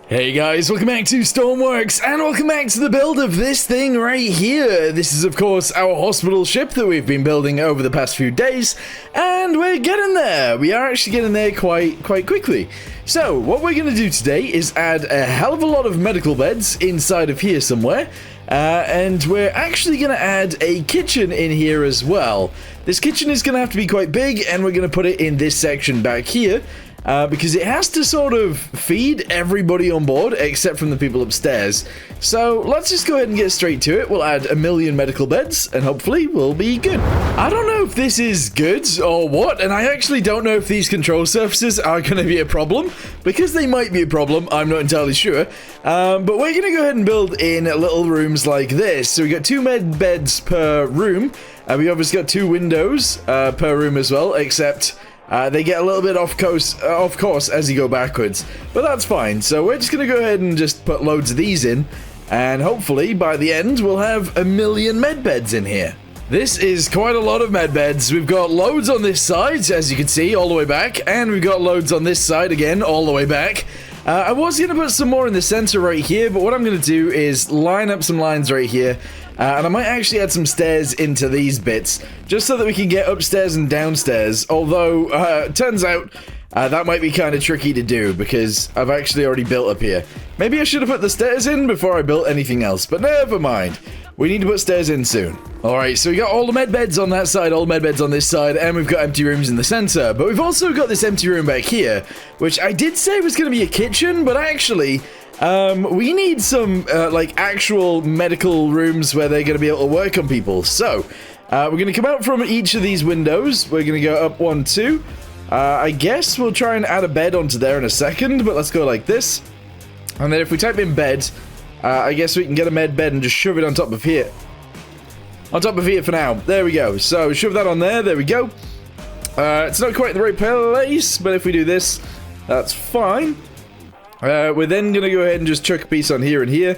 Hey guys, welcome back to Stormworks, and welcome back to the build of this thing right here. This is, of course, our hospital ship that we've been building over the past few days, and we're getting there. We are actually getting there quite quickly. So, what we're going to do today is add a hell of a lot of medical beds inside of here somewhere, and we're actually going to add a kitchen in here as well. This kitchen is going to have to be quite big, and we're going to put it in this section back here. Because it has to sort of feed everybody on board, except from the people upstairs. So let's just go ahead and get straight to it. We'll add 1,000,000 medical beds, and hopefully we'll be good. I don't know if this is good or what, and I actually don't know if these control surfaces are going to be a problem, because they might be a problem, I'm not entirely sure. But we're going to go ahead and build in little rooms like this. So we got 2 med beds per room. We obviously got 2 windows per room as well, except... they get a little bit off course as you go backwards, but that's fine. So we're just going to go ahead and just put loads of these in, and hopefully by the end we'll have 1,000,000 med beds in here. This is quite a lot of med beds. We've got loads on this side, as you can see, all the way back, and we've got loads on this side again, all the way back. I was going to put some more in the center right here, but what I'm going to do is line up some lines right here. And I might actually add some stairs into these bits, just so that we can get upstairs and downstairs, although, it turns out, that might be kind of tricky to do, because I've actually already built up here. Maybe I should have put the stairs in before I built anything else, but never mind. We need to put stairs in soon. Alright, so we got all the med beds on that side, all the med beds on this side, and we've got empty rooms in the center, but we've also got this empty room back here, which I did say was going to be a kitchen, but actually... we need some, like, actual medical rooms where they're going to be able to work on people. So, we're going to come out from each of these windows. We're going to go up 1, 2. I guess we'll try and add a bed onto there in a second, but let's go like this. And then if we type in bed, I guess we can get a med bed and just shove it on top of here. On top of here for now. There we go. So, shove that on there. There we go. It's not quite the right place, but if we do this, that's fine. We're then going to go ahead and just chuck a piece on here and here.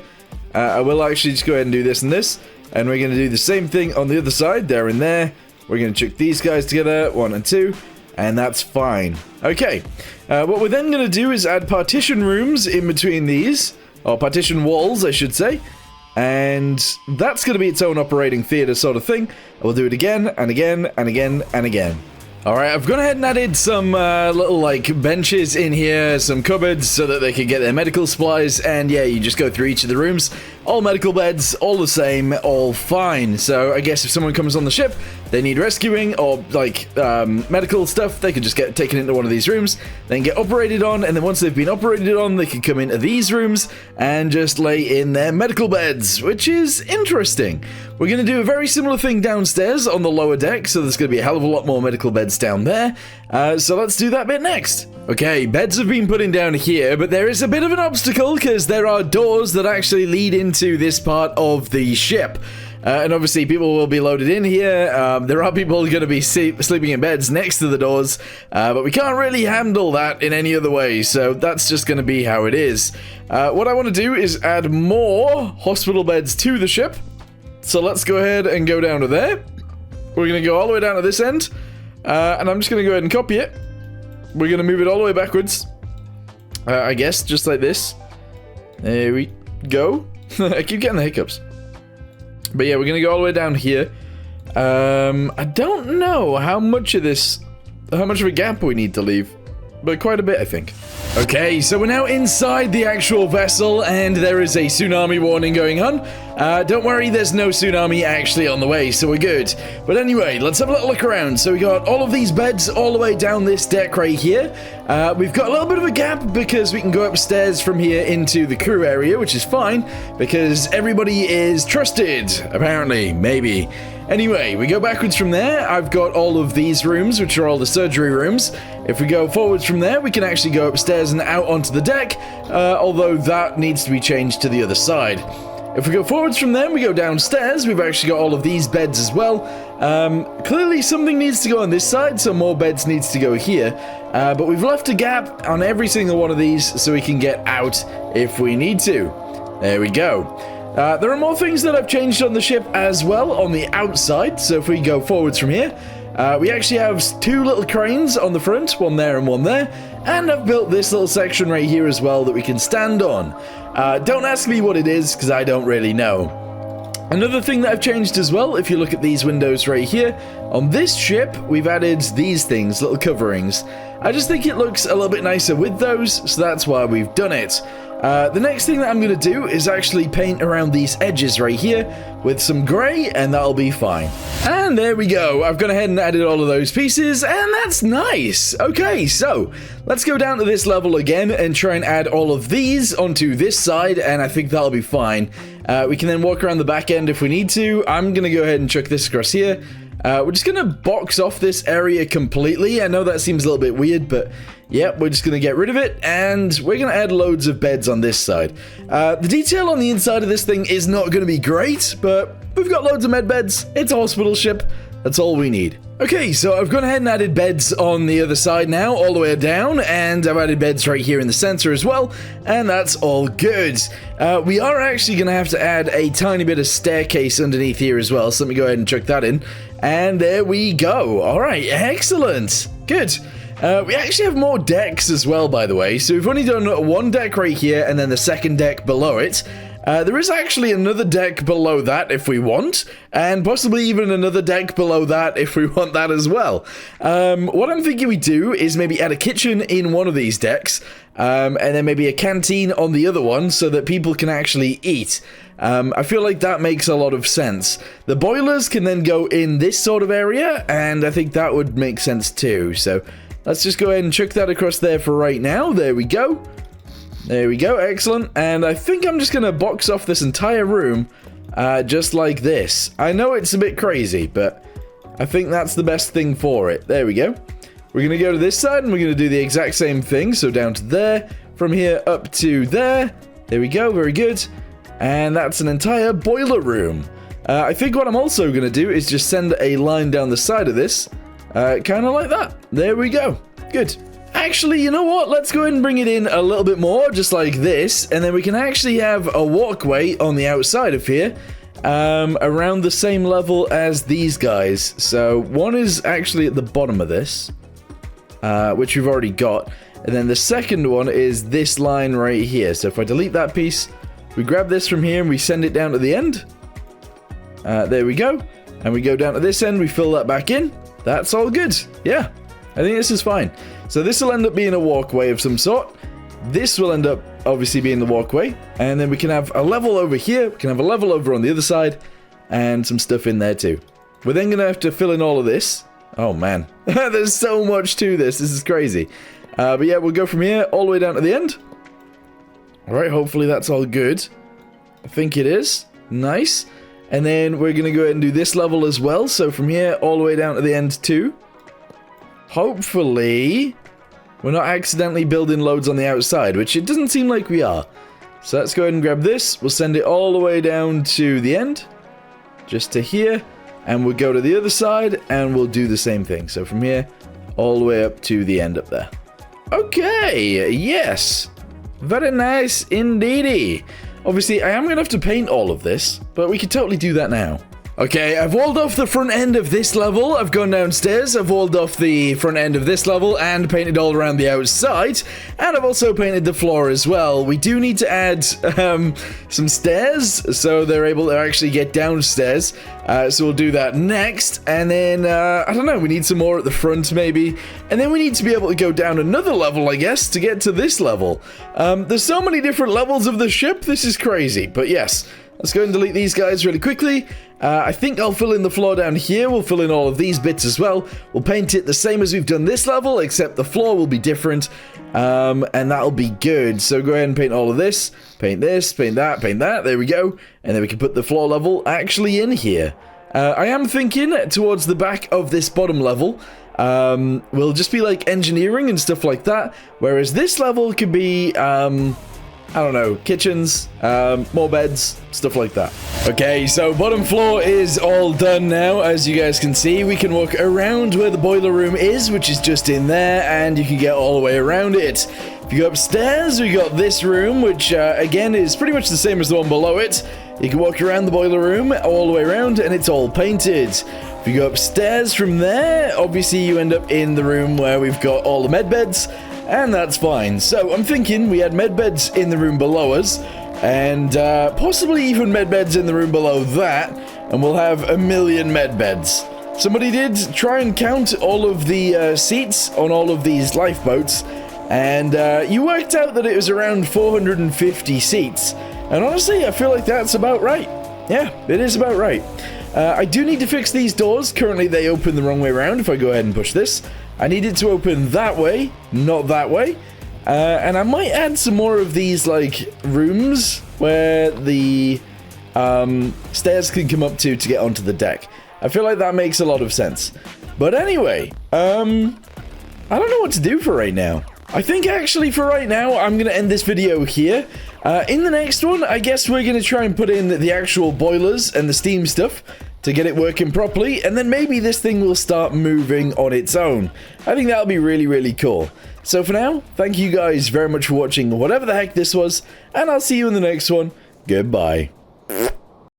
I will actually just go ahead and do this and this. And we're going to do the same thing on the other side, there and there. We're going to chuck these guys together, 1 and 2. And that's fine. Okay. What we're then going to do is add partition rooms in between these. Or partition walls, I should say. And that's going to be its own operating theater sort of thing. We'll do it again, and again, and again, and again. Alright, I've gone ahead and added some little, like, benches in here, some cupboards, so that they can get their medical supplies, and yeah, you just go through each of the rooms. All medical beds, all the same, all fine. So, I guess if someone comes on the ship, they need rescuing, or, like, medical stuff, they could just get taken into one of these rooms, then get operated on, and then once they've been operated on, they can come into these rooms, and just lay in their medical beds, which is interesting. We're going to do a very similar thing downstairs on the lower deck, so there's going to be a hell of a lot more medical beds down there. So let's do that bit next. Okay, beds have been put in down here, but there is a bit of an obstacle because there are doors that actually lead into this part of the ship. And obviously people will be loaded in here. There are people going to be sleeping in beds next to the doors, but we can't really handle that in any other way, so that's just going to be how it is. What I want to do is add more hospital beds to the ship. So let's go ahead and go down to there. We're going to go all the way down to this end. And I'm just going to go ahead and copy it. We're going to move it all the way backwards. I guess, just like this. There we go. I keep getting the hiccups. But yeah, we're going to go all the way down here. I don't know how much of a gap we need to leave. But quite a bit, I think. Okay, so we're now inside the actual vessel, and there is a tsunami warning going on. Don't worry, there's no tsunami actually on the way, so we're good. But anyway, let's have a little look around. So we got all of these beds all the way down this deck right here. We've got a little bit of a gap because we can go upstairs from here into the crew area, which is fine, because everybody is trusted, apparently, maybe. Anyway, we go backwards from there. I've got all of these rooms, which are all the surgery rooms. If we go forwards from there, we can actually go upstairs and out onto the deck, although that needs to be changed to the other side. If we go forwards from there, we go downstairs. We've actually got all of these beds as well. Clearly something needs to go on this side, so more beds needs to go here. But we've left a gap on every single one of these so we can get out if we need to. There we go. There are more things that I've changed on the ship as well on the outside. So if we go forwards from here, we actually have 2 little cranes on the front, one there and one there. And I've built this little section right here as well that we can stand on. Don't ask me what it is, because I don't really know. Another thing that I've changed as well, if you look at these windows right here, on this ship, we've added these things, little coverings. I just think it looks a little bit nicer with those, so that's why we've done it. The next thing that I'm going to do is actually paint around these edges right here with some grey, and that'll be fine. And there we go. I've gone ahead and added all of those pieces, and that's nice. Okay, so let's go down to this level again and try and add all of these onto this side, and I think that'll be fine. We can then walk around the back end if we need to. I'm going to go ahead and chuck this across here. We're just going to box off this area completely. I know that seems a little bit weird, but yep, we're just going to get rid of it, and we're going to add loads of beds on this side. The detail on the inside of this thing is not going to be great, but we've got loads of med beds. It's a hospital ship. That's all we need. Okay, so I've gone ahead and added beds on the other side now, all the way down, and I've added beds right here in the center as well, and that's all good. We are actually going to add a tiny bit of staircase underneath here as well, so let me go ahead and chuck that in. And there we go. All right, excellent. Good. We actually have more decks as well, by the way. So we've only done one deck right here and then the second deck below it. There is actually another deck below that if we want, and possibly even another deck below that if we want that as well. What I'm thinking we do is maybe add a kitchen in one of these decks, and then maybe a canteen on the other one so that people can actually eat. I feel like that makes a lot of sense. The boilers can then go in this sort of area, and I think that would make sense too. So let's just go ahead and chuck that across there for right now. There we go. There we go, excellent. And I think I'm just going to box off this entire room just like this. I know it's a bit crazy, but I think that's the best thing for it. There we go. We're going to go to this side, and we're going to do the exact same thing. So down to there, from here up to there. There we go, very good. And that's an entire boiler room. I think what I'm also going to do is just send a line down the side of this. Kind of like that. There we go. Good. Actually, you know what? Let's go ahead and bring it in a little bit more, just like this. And then we can actually have a walkway on the outside of here. Around the same level as these guys. So one is actually at the bottom of this. Which we've already got. And then the second one is this line right here. So if I delete that piece, we grab this from here and we send it down to the end. There we go. And we go down to this end, we fill that back in. That's all good. Yeah, I think this is fine. So this will end up being a walkway of some sort. This will end up obviously being the walkway. And then we can have a level over here. We can have a level over on the other side. And some stuff in there too. We're then going to have to fill in all of this. Oh man, there's so much to this. This is crazy. But yeah, we'll go from here all the way down to the end. Alright, hopefully that's all good. I think it is. Nice. And then we're going to go ahead and do this level as well. So from here all the way down to the end too. Hopefully we're not accidentally building loads on the outside, which it doesn't seem like we are. So let's go ahead and grab this. We'll send it all the way down to the end. Just to here. And we'll go to the other side and we'll do the same thing. So from here all the way up to the end up there. Okay, yes. Very nice indeedy. Obviously, I am going to have to paint all of this, but we could totally do that now. Okay, I've walled off the front end of this level. I've gone downstairs. I've walled off the front end of this level and painted all around the outside. And I've also painted the floor as well. We do need to add some stairs, so they're able to actually get downstairs. So we'll do that next. And then, I don't know, we need some more at the front maybe. And then we need to be able to go down another level, I guess, to get to this level. There's so many different levels of the ship. This is crazy. But yes, let's go and delete these guys really quickly. I think I'll fill in the floor down here. We'll fill in all of these bits as well. We'll paint it the same as we've done this level, except the floor will be different. And that'll be good. So go ahead and paint all of this. Paint this, paint that, paint that. There we go. And then we can put the floor level actually in here. I am thinking towards the back of this bottom level, will just be like engineering and stuff like that. Whereas this level could be, I don't know, kitchens, more beds, stuff like that. Okay, so bottom floor is all done now. As you guys can see, we can walk around where the boiler room is, which is just in there, and you can get all the way around it. If you go upstairs, we got this room, which again is pretty much the same as the one below it. You can walk around the boiler room all the way around, and it's all painted. If you go upstairs from there, obviously you end up in the room where we've got all the med beds. and that's fine. So I'm thinking we had medbeds in the room below us, and possibly even medbeds in the room below that, and we'll have 1,000,000 medbeds. Somebody did try and count all of the seats on all of these lifeboats, and you worked out that it was around 450 seats. And honestly, I feel like that's about right. Yeah, it is about right. I do need to fix these doors. Currently, they open the wrong way around. If I go ahead and push this, I need it to open that way, not that way. And I might add some more of these, like, rooms where the stairs can come up to get onto the deck. I feel like that makes a lot of sense. But anyway, I don't know what to do for right now. I think actually for right now, I'm going to end this video here. In the next one, I guess we're going to try and put in the actual boilers and the steam stuff to get it working properly, and then maybe this thing will start moving on its own. I think that'll be really, really cool. So for now, thank you guys very much for watching whatever the heck this was, and I'll see you in the next one. Goodbye.